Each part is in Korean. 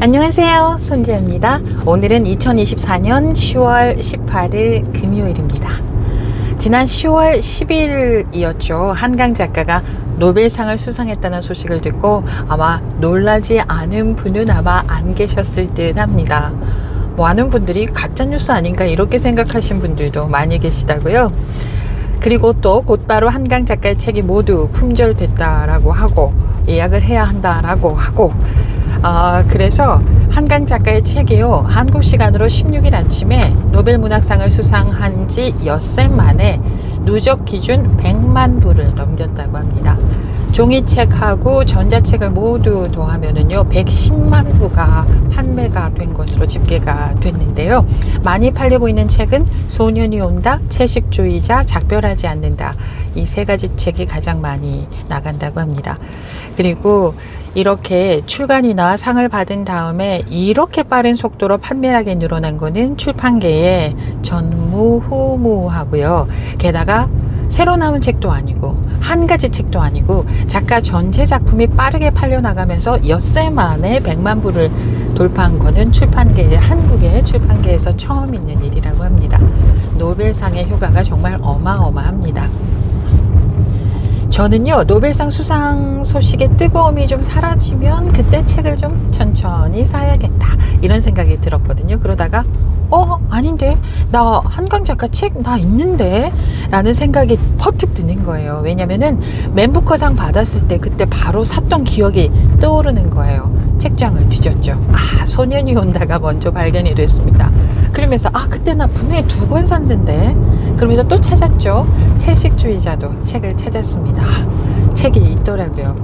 안녕하세요, 손지아입니다. 오늘은 2024년 10월 18일 금요일입니다. 지난 10월 10일이었죠. 한강 작가가 노벨상을 수상했다는 소식을 듣고 아마 놀라지 않은 분은 아마 안 계셨을 듯 합니다. 많은 분들이 가짜뉴스 아닌가 이렇게 생각하신 분들도 많이 계시다고요. 그리고 또 곧바로 한강 작가의 책이 모두 품절됐다라고 하고 예약을 해야 한다라고 하고 그래서 한강 작가의 책이요, 한국 시간으로 16일 아침에 노벨 문학상을 수상한 지 엿새 만에 누적 기준 100만 부를 넘겼다고 합니다. 종이책하고 전자책을 모두 더하면은요 110만 부가 판매가 된 것으로 집계가 됐는데요. 많이 팔리고 있는 책은 소년이 온다, 채식주의자, 작별하지 않는다, 이 세 가지 책이 가장 많이 나간다고 합니다. 그리고 이렇게 출간이나 상을 받은 다음에 이렇게 빠른 속도로 판매량이 늘어난 거는 출판계에 전무후무하고요. 게다가 새로 나온 책도 아니고 한 가지 책도 아니고 작가 전체 작품이 빠르게 팔려나가면서 엿새 만에 100만 부를 돌파한 거는 출판계의, 한국의 출판계에서 처음 있는 일이라고 합니다. 노벨상의 효과가 정말 어마어마합니다. 저는요, 노벨상 수상 소식의 뜨거움이 좀 사라지면 그때 책을 좀 천천히 사야겠다 이런 생각이 들었거든요. 그러다가 아닌데 나 한강 작가 책 나 있는데 라는 생각이 퍼뜩 드는 거예요. 왜냐면은 맨부커상 받았을 때 그때 바로 샀던 기억이 떠오르는 거예요. 책장을 뒤졌죠. 소년이 온다가 먼저 발견이 됐습니다. 그러면서 그때 나 분명히 2권 샀는데, 그러면서 또 찾았죠. 채식주의자도 책을 찾았습니다. 책이 있더라고요.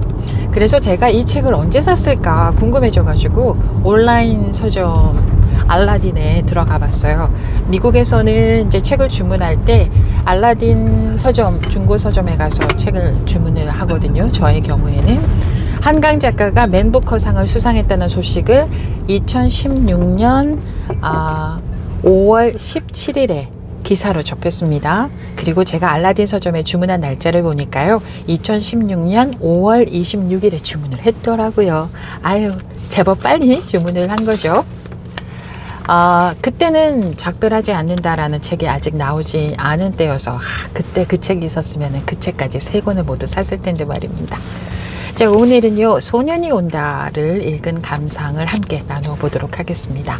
그래서 제가 이 책을 언제 샀을까 궁금해져 가지고 온라인 서점 알라딘에 들어가 봤어요. 미국에서는 이제 책을 주문할 때 알라딘 서점, 중고 서점에 가서 책을 주문을 하거든요. 저의 경우에는 한강 작가가 맨부커상을 수상했다는 소식을 2016년 5월 17일에 기사로 접했습니다. 그리고 제가 알라딘 서점에 주문한 날짜를 보니까요, 2016년 5월 26일에 주문을 했더라고요. 제법 빨리 주문을 한 거죠. 그때는 작별하지 않는다라는 책이 아직 나오지 않은 때여서 그때 그 책이 있었으면 그 책까지 3권을 모두 샀을 텐데 말입니다. 자, 오늘은요, 소년이 온다를 읽은 감상을 함께 나눠보도록 하겠습니다.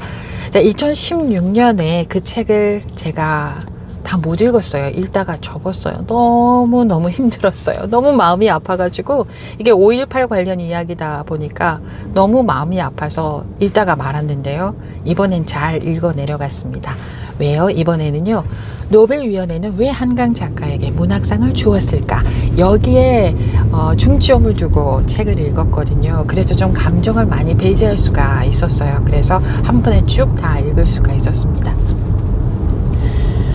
자, 2016년에 그 책을 제가 다 못 읽었어요. 읽다가 접었어요. 너무 힘들었어요. 너무 마음이 아파가지고, 이게 5.18 관련 이야기다 보니까 너무 마음이 아파서 읽다가 말았는데요. 이번엔 잘 읽어 내려갔습니다. 왜요? 이번에는요, 노벨위원회는 왜 한강 작가에게 문학상을 주었을까? 여기에 중점을 두고 책을 읽었거든요. 그래서 좀 감정을 많이 배제할 수가 있었어요. 그래서 한 번에 쭉 다 읽을 수가 있었습니다.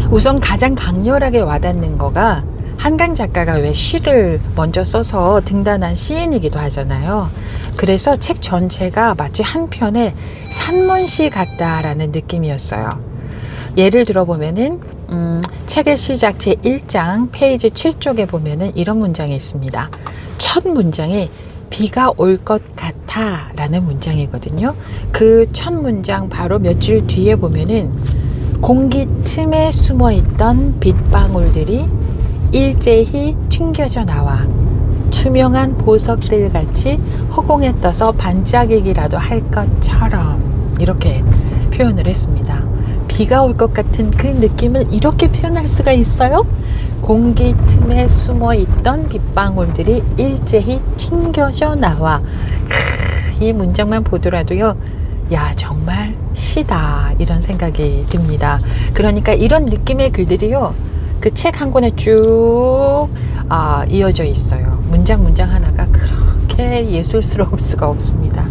우선 가장 강렬하게 와닿는 거가, 한강 작가가 왜 시를 먼저 써서 등단한 시인이기도 하잖아요. 그래서 책 전체가 마치 한 편의 산문시 같다라는 느낌이었어요. 예를 들어보면은 책의 시작 제1장 페이지 7쪽에 보면은 이런 문장이 있습니다. 첫 문장이 비가 올 것 같아 라는 문장이거든요. 그 첫 문장 바로 몇 줄 뒤에 보면은 공기 틈에 숨어있던 빗방울들이 일제히 튕겨져 나와 투명한 보석들 같이 허공에 떠서 반짝이기라도 할 것처럼, 이렇게 표현을 했습니다. 비가 올 것 같은 그 느낌을 이렇게 표현할 수가 있어요? 공기 틈에 숨어있던 빗방울들이 일제히 튕겨져 나와. 이 문장만 보더라도요, 정말 시다 이런 생각이 듭니다. 그러니까 이런 느낌의 글들이요, 그 책 한 권에 쭉 이어져 있어요. 문장 하나가 그렇게 예술스러울 수가 없습니다.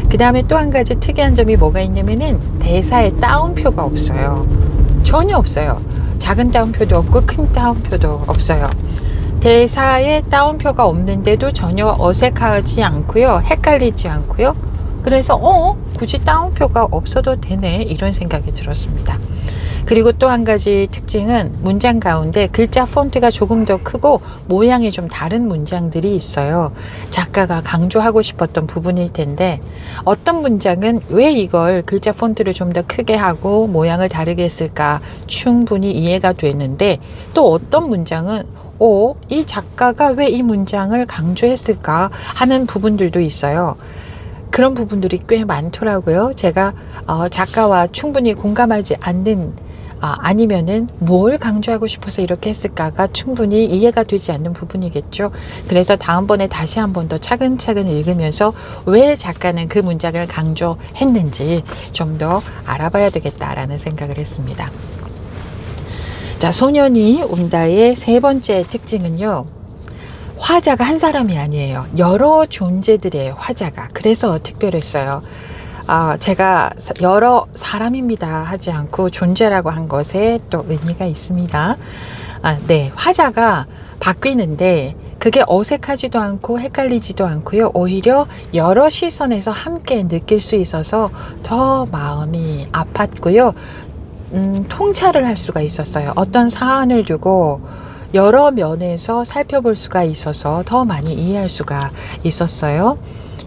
그 다음에 또 한 가지 특이한 점이 뭐가 있냐면은 대사에 따옴표가 없어요. 전혀 없어요. 작은 따옴표도 없고 큰 따옴표도 없어요. 대사에 따옴표가 없는데도 전혀 어색하지 않고요, 헷갈리지 않고요. 그래서 굳이 따옴표가 없어도 되네 이런 생각이 들었습니다. 그리고 또 한 가지 특징은 문장 가운데 글자 폰트가 조금 더 크고 모양이 좀 다른 문장들이 있어요. 작가가 강조하고 싶었던 부분일 텐데 어떤 문장은 왜 이걸 글자 폰트를 좀 더 크게 하고 모양을 다르게 했을까 충분히 이해가 되는데 또 어떤 문장은 이 작가가 왜 이 문장을 강조했을까 하는 부분들도 있어요. 그런 부분들이 꽤 많더라고요. 제가 작가와 충분히 공감하지 않는 아니면은 뭘 강조하고 싶어서 이렇게 했을까가 충분히 이해가 되지 않는 부분이겠죠. 그래서 다음번에 다시 한 번 더 차근차근 읽으면서 왜 작가는 그 문장을 강조했는지 좀 더 알아봐야 되겠다라는 생각을 했습니다. 자, 소년이 온다의 세 번째 특징은요. 화자가 한 사람이 아니에요. 여러 존재들의 화자가. 그래서 특별했어요. 제가 여러 사람입니다 하지 않고 존재라고 한 것에 또 의미가 있습니다. 네, 화자가 바뀌는데 그게 어색하지도 않고 헷갈리지도 않고요. 오히려 여러 시선에서 함께 느낄 수 있어서 더 마음이 아팠고요. 통찰을 할 수가 있었어요. 어떤 사안을 두고 여러 면에서 살펴볼 수가 있어서 더 많이 이해할 수가 있었어요.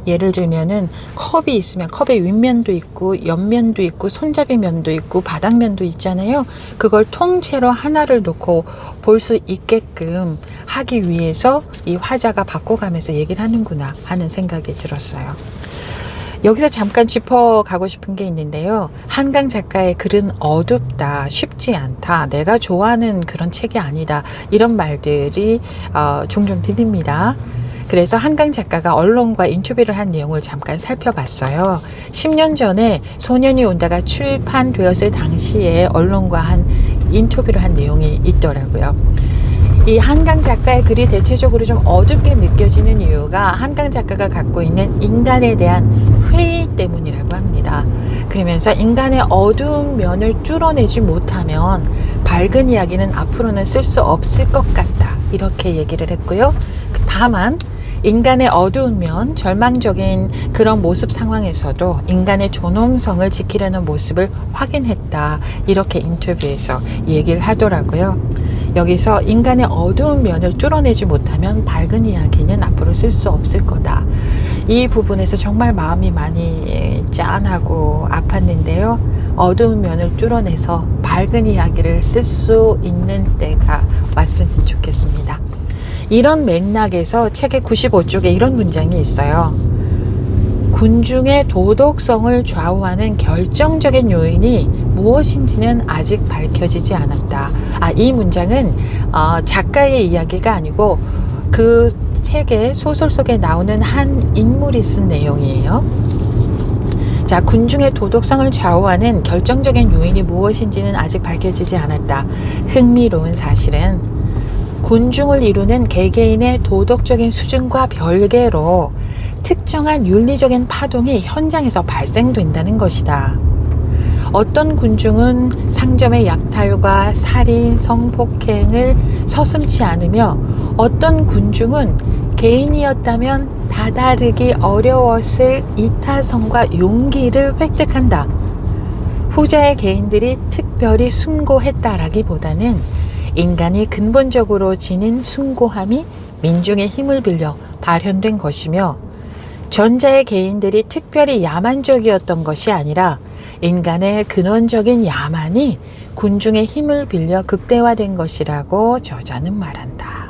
예를 들면은 컵이 있으면 컵의 윗면도 있고 옆면도 있고 손잡이 면도 있고 바닥면도 있잖아요. 그걸 통째로 하나를 놓고 볼 수 있게끔 하기 위해서 이 화자가 바꿔가면서 얘기를 하는구나 하는 생각이 들었어요. 여기서 잠깐 짚어가고 싶은 게 있는데요. 한강 작가의 글은 어둡다, 쉽지 않다, 내가 좋아하는 그런 책이 아니다, 이런 말들이 종종 들립니다. 그래서 한강 작가가 언론과 인터뷰를 한 내용을 잠깐 살펴봤어요. 10년 전에 소년이 온다가 출판되었을 당시에 언론과 한 인터뷰를 한 내용이 있더라고요. 이 한강 작가의 글이 대체적으로 좀 어둡게 느껴지는 이유가 한강 작가가 갖고 있는 인간에 대한 회의 때문이라고 합니다. 그러면서 인간의 어두운 면을 뚫어내지 못하면 밝은 이야기는 앞으로는 쓸 수 없을 것 같다, 이렇게 얘기를 했고요. 다만 인간의 어두운 면, 절망적인 그런 모습 상황에서도 인간의 존엄성을 지키려는 모습을 확인했다, 이렇게 인터뷰에서 얘기를 하더라고요. 여기서 인간의 어두운 면을 뚫어내지 못하면 밝은 이야기는 앞으로 쓸 수 없을 거다. 이 부분에서 정말 마음이 많이 짠하고 아팠는데요. 어두운 면을 뚫어내서 밝은 이야기를 쓸 수 있는 때가 왔으면 좋겠습니다. 이런 맥락에서 책의 95쪽에 이런 문장이 있어요. 군중의 도덕성을 좌우하는 결정적인 요인이 무엇인지는 아직 밝혀지지 않았다. 이 문장은 작가의 이야기가 아니고 그 책의 소설 속에 나오는 한 인물이 쓴 내용이에요. 자, 군중의 도덕성을 좌우하는 결정적인 요인이 무엇인지는 아직 밝혀지지 않았다. 흥미로운 사실은 군중을 이루는 개개인의 도덕적인 수준과 별개로 특정한 윤리적인 파동이 현장에서 발생된다는 것이다. 어떤 군중은 상점의 약탈과 살인, 성폭행을 서슴지 않으며 어떤 군중은 개인이었다면 다다르기 어려웠을 이타성과 용기를 획득한다. 후자의 개인들이 특별히 숭고했다라기보다는 인간이 근본적으로 지닌 숭고함이 민중의 힘을 빌려 발현된 것이며 전자의 개인들이 특별히 야만적이었던 것이 아니라 인간의 근원적인 야만이 군중의 힘을 빌려 극대화된 것이라고 저자는 말한다.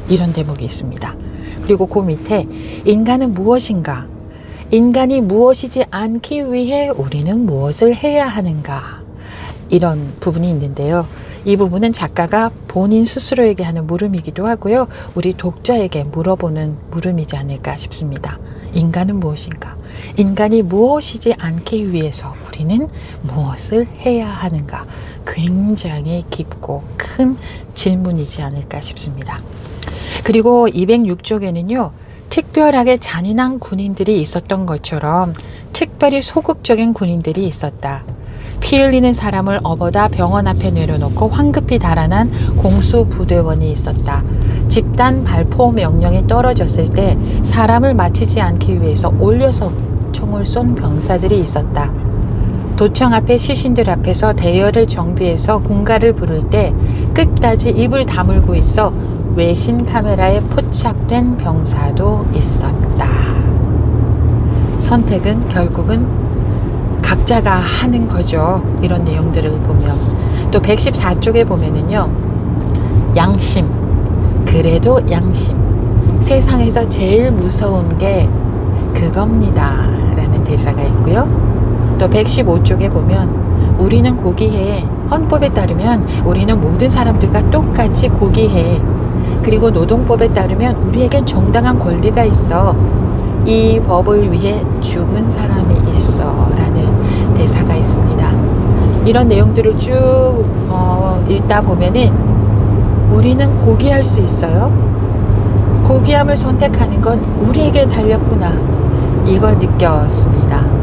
이런 대목이 있습니다. 그리고 그 밑에 인간은 무엇인가? 인간이 무엇이지 않기 위해 우리는 무엇을 해야 하는가? 이런 부분이 있는데요. 이 부분은 작가가 본인 스스로에게 하는 물음이기도 하고요. 우리 독자에게 물어보는 물음이지 않을까 싶습니다. 인간은 무엇인가? 인간이 무엇이지 않기 위해서 우리는 무엇을 해야 하는가? 굉장히 깊고 큰 질문이지 않을까 싶습니다. 그리고 206쪽에는요. 특별하게 잔인한 군인들이 있었던 것처럼 특별히 소극적인 군인들이 있었다. 피 흘리는 사람을 업어다 병원 앞에 내려놓고 황급히 달아난 공수부대원이 있었다. 집단 발포 명령이 떨어졌을 때 사람을 맞히지 않기 위해서 올려서 총을 쏜 병사들이 있었다. 도청 앞에 시신들 앞에서 대열을 정비해서 군가를 부를 때 끝까지 입을 다물고 있어 외신 카메라에 포착된 병사도 있었다. 선택은 결국은 각자가 하는 거죠. 이런 내용들을 보면. 또 114쪽에 보면은요. 양심. 그래도 양심. 세상에서 제일 무서운 게 그겁니다. 라는 대사가 있고요. 또 115쪽에 보면 우리는 고귀해. 헌법에 따르면 우리는 모든 사람들과 똑같이 고귀해. 그리고 노동법에 따르면 우리에겐 정당한 권리가 있어. 이 법을 위해 죽은 사람이 있어. 라는 대사가 있습니다. 이런 내용들을 쭉 읽다 보면은 우리는 고귀할 수 있어요. 고귀함을 선택하는 건 우리에게 달렸구나. 이걸 느꼈습니다.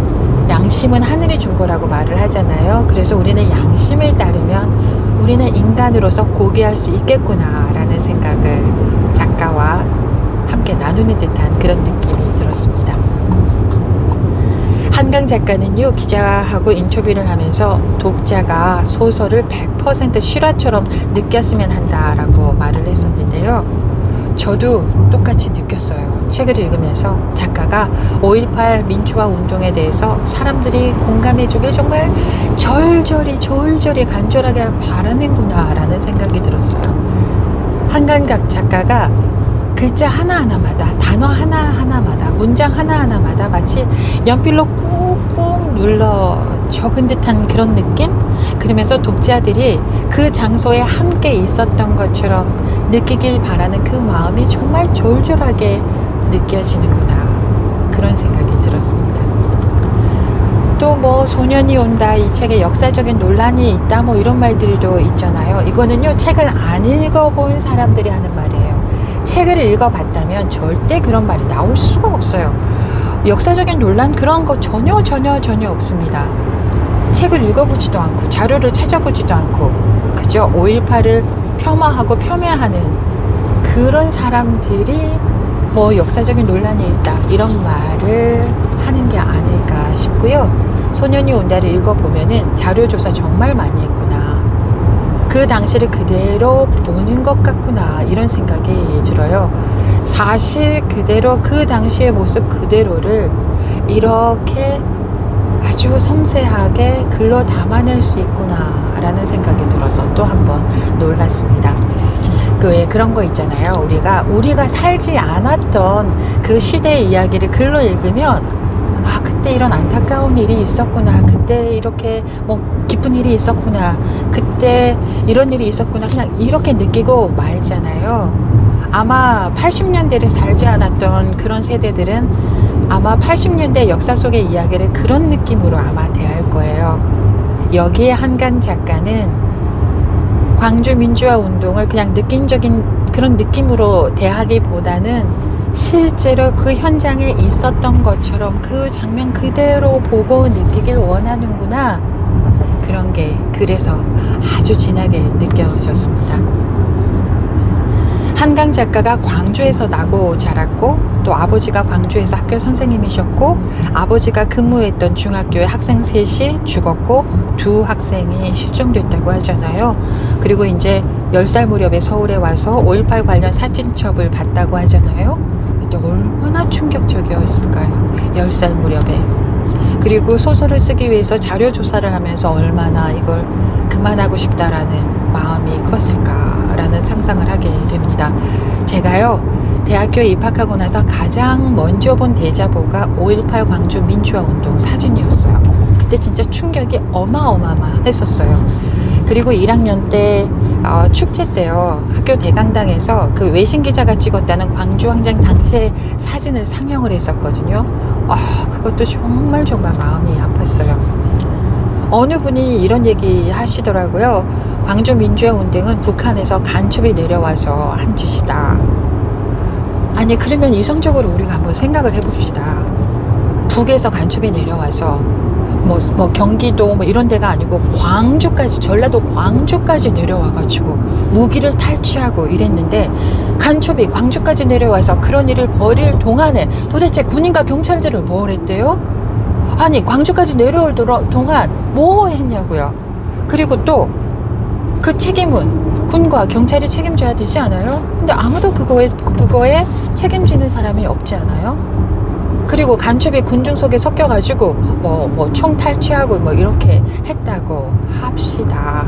양심은 하늘이 준 거라고 말을 하잖아요. 그래서 우리는 양심을 따르면 우리는 인간으로서 고귀할 수 있겠구나 라는 생각을 작가와 함께 나누는 듯한 그런 느낌이 들었습니다. 한강 작가는요, 기자하고 인터뷰를 하면서 독자가 소설을 100% 실화처럼 느꼈으면 한다라고 말을 했었는데요. 저도 똑같이 느꼈어요. 책을 읽으면서 작가가 5.18 민주화 운동에 대해서 사람들이 공감해주길 정말 절절히 간절하게 바라는구나 라는 생각이 들었어요. 한강 작가가 글자 하나하나마다, 단어 하나하나마다, 문장 하나하나마다 마치 연필로 꾹꾹 눌러 적은 듯한 그런 느낌? 그러면서 독자들이 그 장소에 함께 있었던 것처럼 느끼길 바라는 그 마음이 정말 졸졸하게 느껴지는구나. 그런 생각이 들었습니다. 또 뭐 소년이 온다, 이 책에 역사적인 논란이 있다, 뭐 이런 말들도 있잖아요. 이거는요, 책을 안 읽어본 사람들이 하는 말이에요. 책을 읽어봤다면 절대 그런 말이 나올 수가 없어요. 역사적인 논란 그런 거 전혀 없습니다. 책을 읽어보지도 않고 자료를 찾아보지도 않고 그저 5.18을 폄하하고 폄훼하는 그런 사람들이 뭐 역사적인 논란이 있다 이런 말을 하는 게 아닐까 싶고요. 소년이 온다를 읽어보면은 자료조사 정말 많이 했구나. 그 당시를 그대로 보는 것 같구나 이런 생각이 들어요. 사실 그대로 그 당시의 모습 그대로를 이렇게 아주 섬세하게 글로 담아낼 수 있구나 라는 생각이 들어서 또 한번 놀랐습니다. 그 왜 그런 거 있잖아요. 우리가 살지 않았던 그 시대의 이야기를 글로 읽으면 아, 그때 이런 안타까운 일이 있었구나. 그때 이렇게 뭐 기쁜 일이 있었구나. 그때 이런 일이 있었구나. 그냥 이렇게 느끼고 말잖아요. 아마 80년대를 살지 않았던 그런 세대들은 아마 80년대 역사 속의 이야기를 그런 느낌으로 아마 대할 거예요. 여기에 한강 작가는 광주 민주화 운동을 그냥 느낌적인 그런 느낌으로 대하기보다는 실제로 그 현장에 있었던 것처럼 그 장면 그대로 보고 느끼길 원하는구나. 그런 게 그래서 아주 진하게 느껴졌습니다. 한강 작가가 광주에서 나고 자랐고 또 아버지가 광주에서 학교 선생님이셨고 아버지가 근무했던 중학교의 학생 셋이 죽었고 두 학생이 실종됐다고 하잖아요. 그리고 이제 10살 무렵에 서울에 와서 5.18 관련 사진첩을 봤다고 하잖아요. 그때 얼마나 충격적이었을까요? 10살 무렵에. 그리고 소설을 쓰기 위해서 자료 조사를 하면서 얼마나 이걸 그만하고 싶다라는 마음이 컸을까라는 상상을 하게 됩니다. 제가요 대학교에 입학하고 나서 가장 먼저 본 대자보가 5.18 광주 민주화 운동 사진이었어요. 그때 진짜 충격이 어마어마했었어요. 그리고 1학년 때 축제 때요 학교 대강당에서 그 외신 기자가 찍었다는 광주 항쟁 당시의 사진을 상영을 했었거든요. 그것도 정말 마음이 아팠어요. 어느 분이 이런 얘기 하시더라고요. 광주 민주화 운동은 북한에서 간첩이 내려와서 한 짓이다. 아니 그러면 이성적으로 우리가 한번 생각을 해봅시다. 북에서 간첩이 내려와서 뭐 경기도 뭐 이런 데가 아니고 광주까지 전라도 광주까지 내려와가지고 무기를 탈취하고 이랬는데 간첩이 광주까지 내려와서 그런 일을 벌일 동안에 도대체 군인과 경찰들을 뭘 했대요? 아니 광주까지 내려올 동안 뭐 했냐고요. 그리고 또 그 책임은 군과 경찰이 책임져야 되지 않아요? 근데 아무도 그거에 책임지는 사람이 없지 않아요? 그리고 간첩이 군중 속에 섞여가지고 총 탈취하고 뭐 이렇게 했다고 합시다.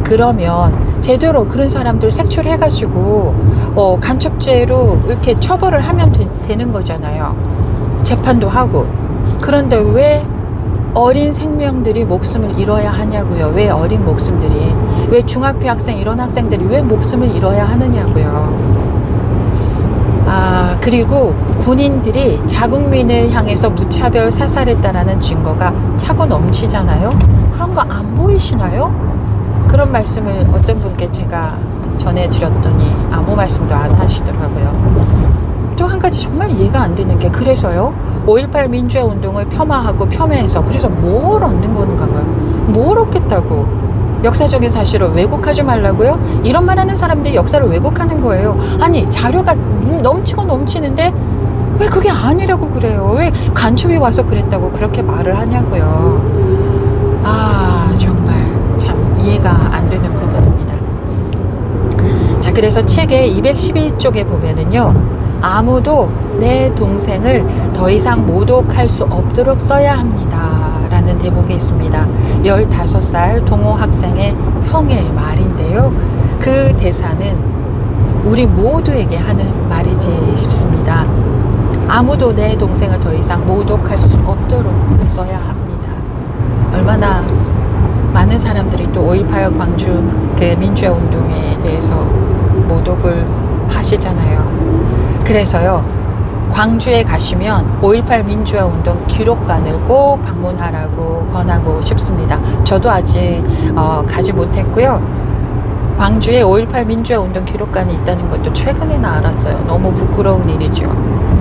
그러면 제대로 그런 사람들 색출해가지고 간첩죄로 이렇게 처벌을 하면 되는 거잖아요. 재판도 하고. 그런데 왜 어린 생명들이 목숨을 잃어야 하냐고요. 왜 어린 목숨들이, 왜 중학교 학생 이런 학생들이 왜 목숨을 잃어야 하느냐고요. 그리고 군인들이 자국민을 향해서 무차별 사살했다라는 증거가 차고 넘치잖아요. 그런 거 안 보이시나요? 그런 말씀을 어떤 분께 제가 전해드렸더니 아무 말씀도 안 하시더라고요. 또 한 가지 정말 이해가 안 되는 게, 그래서요 5.18 민주화 운동을 폄하하고 폄훼해서 그래서 뭘 얻는 건가요? 뭘 얻겠다고? 역사적인 사실을 왜곡하지 말라고요? 이런 말하는 사람들이 역사를 왜곡하는 거예요. 아니 자료가 넘치고 넘치는데 왜 그게 아니라고 그래요? 왜 간첩이 와서 그랬다고 그렇게 말을 하냐고요. 정말 참 이해가 안 되는 부분입니다. 자, 그래서 책의 211쪽에 보면은요, 아무도 내 동생을 더 이상 모독할 수 없도록 써야 합니다 라는 대목이 있습니다. 15살 동호 학생의 형의 말인데요, 그 대사는 우리 모두에게 하는 말이지 싶습니다. 아무도 내 동생을 더 이상 모독할 수 없도록 써야 합니다. 얼마나 많은 사람들이 또 5.18 광주 그 민주화 운동에 대해서 모독을 하시잖아요. 그래서요, 광주에 가시면 5.18 민주화 운동 기록관을 꼭 방문하라고 권하고 싶습니다. 저도 아직 가지 못했고요. 광주에 5.18 민주화 운동 기록관이 있다는 것도 최근에나 알았어요. 너무 부끄러운 일이죠.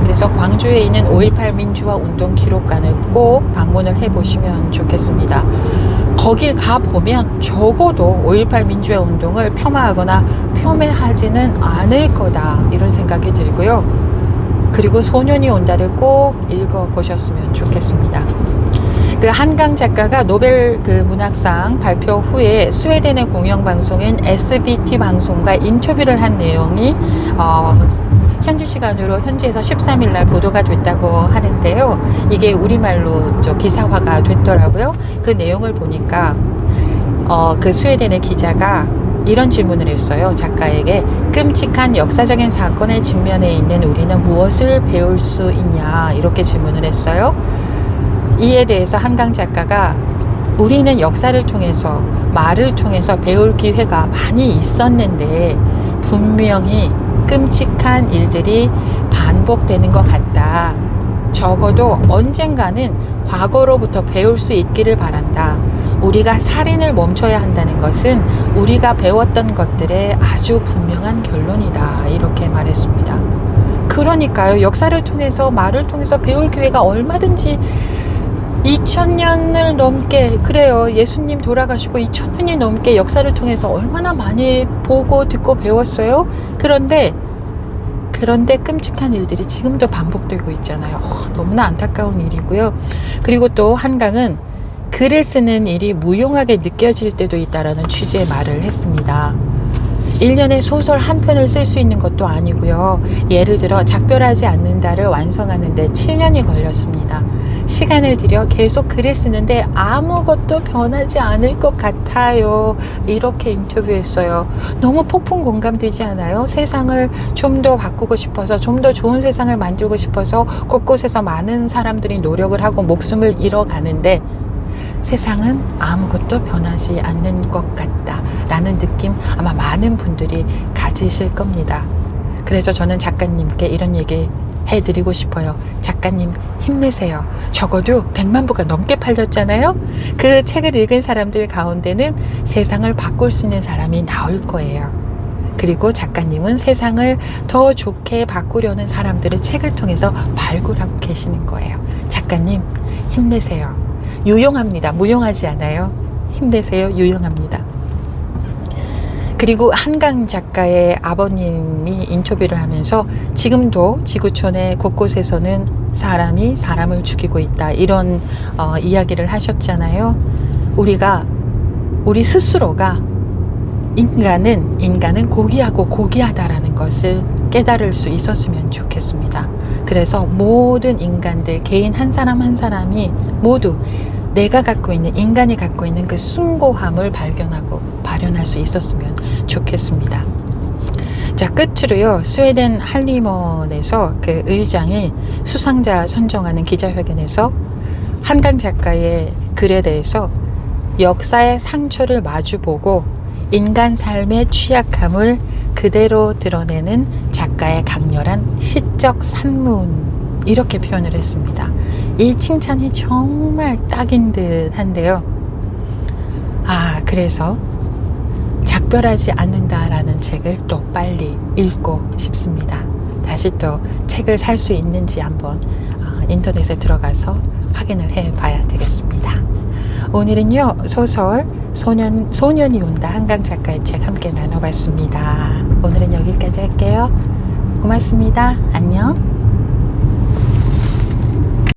그래서 광주에 있는 5.18 민주화 운동 기록관을 꼭 방문을 해보시면 좋겠습니다. 거길 가보면 적어도 5.18 민주화 운동을 폄하하거나 폄훼하지는 않을 거다, 이런 생각이 들고요. 그리고 소년이 온다를 꼭 읽어보셨으면 좋겠습니다. 그 한강 작가가 노벨 그 문학상 발표 후에 스웨덴의 공영방송인 SVT 방송과 인터뷰를 한 내용이 현지 시간으로 현지에서 13일 날 보도가 됐다고 하는데요. 이게 우리말로 기사화가 됐더라고요. 그 내용을 보니까 그 스웨덴의 기자가 이런 질문을 했어요. 작가에게 끔찍한 역사적인 사건의 직면에 있는 우리는 무엇을 배울 수 있냐, 이렇게 질문을 했어요. 이에 대해서 한강 작가가 우리는 역사를 통해서, 말을 통해서 배울 기회가 많이 있었는데 분명히 끔찍한 일들이 반복되는 것 같다. 적어도 언젠가는 과거로부터 배울 수 있기를 바란다. 우리가 살인을 멈춰야 한다는 것은 우리가 배웠던 것들의 아주 분명한 결론이다, 이렇게 말했습니다. 그러니까요, 역사를 통해서, 말을 통해서 배울 기회가 얼마든지 2000년을 넘게, 그래요, 예수님 돌아가시고 2000년이 넘게 역사를 통해서 얼마나 많이 보고 듣고 배웠어요. 그런데 끔찍한 일들이 지금도 반복되고 있잖아요. 너무나 안타까운 일이고요. 그리고 또 한강은 글을 쓰는 일이 무용하게 느껴질 때도 있다라는 취지의 말을 했습니다. 1년에 소설 한 편을 쓸 수 있는 것도 아니고요. 예를 들어 작별하지 않는다를 완성하는데 7년이 걸렸습니다. 시간을 들여 계속 글을 쓰는데 아무것도 변하지 않을 것 같아요. 이렇게 인터뷰했어요. 너무 폭풍 공감되지 않아요? 세상을 좀 더 바꾸고 싶어서, 좀 더 좋은 세상을 만들고 싶어서 곳곳에서 많은 사람들이 노력을 하고 목숨을 잃어가는데 세상은 아무것도 변하지 않는 것 같다 라는 느낌 아마 많은 분들이 가지실 겁니다. 그래서 저는 작가님께 이런 얘기 해드리고 싶어요. 작가님 힘내세요. 적어도 100만 부가 넘게 팔렸잖아요. 그 책을 읽은 사람들 가운데는 세상을 바꿀 수 있는 사람이 나올 거예요. 그리고 작가님은 세상을 더 좋게 바꾸려는 사람들을 책을 통해서 발굴하고 계시는 거예요. 작가님 힘내세요. 유용합니다. 무용하지 않아요. 힘내세요. 유용합니다. 그리고 한강 작가의 아버님이 인터뷰를 하면서 지금도 지구촌의 곳곳에서는 사람이 사람을 죽이고 있다, 이런 이야기를 하셨잖아요. 우리 스스로가 인간은 고귀하고 고귀하다라는 것을 깨달을 수 있었으면 좋겠습니다. 그래서 모든 인간들, 개인 한 사람 한 사람이 모두 인간이 갖고 있는 그 숭고함을 발견하고 발현할 수 있었으면 좋겠습니다. 자, 끝으로요, 스웨덴 할리먼에서 그 의장이 수상자 선정하는 기자회견에서 한강 작가의 글에 대해서 역사의 상처를 마주보고 인간 삶의 취약함을 그대로 드러내는 작가의 강렬한 시적 산문, 이렇게 표현을 했습니다. 이 칭찬이 정말 딱인 듯 한데요. 그래서 작별하지 않는다라는 책을 또 빨리 읽고 싶습니다. 다시 또 책을 살 수 있는지 한번 인터넷에 들어가서 확인을 해 봐야 되겠습니다. 오늘은요, 소설 소년이 온다, 한강 작가의 책 함께 나눠봤습니다. 오늘은 여기까지 할게요. 고맙습니다. 안녕.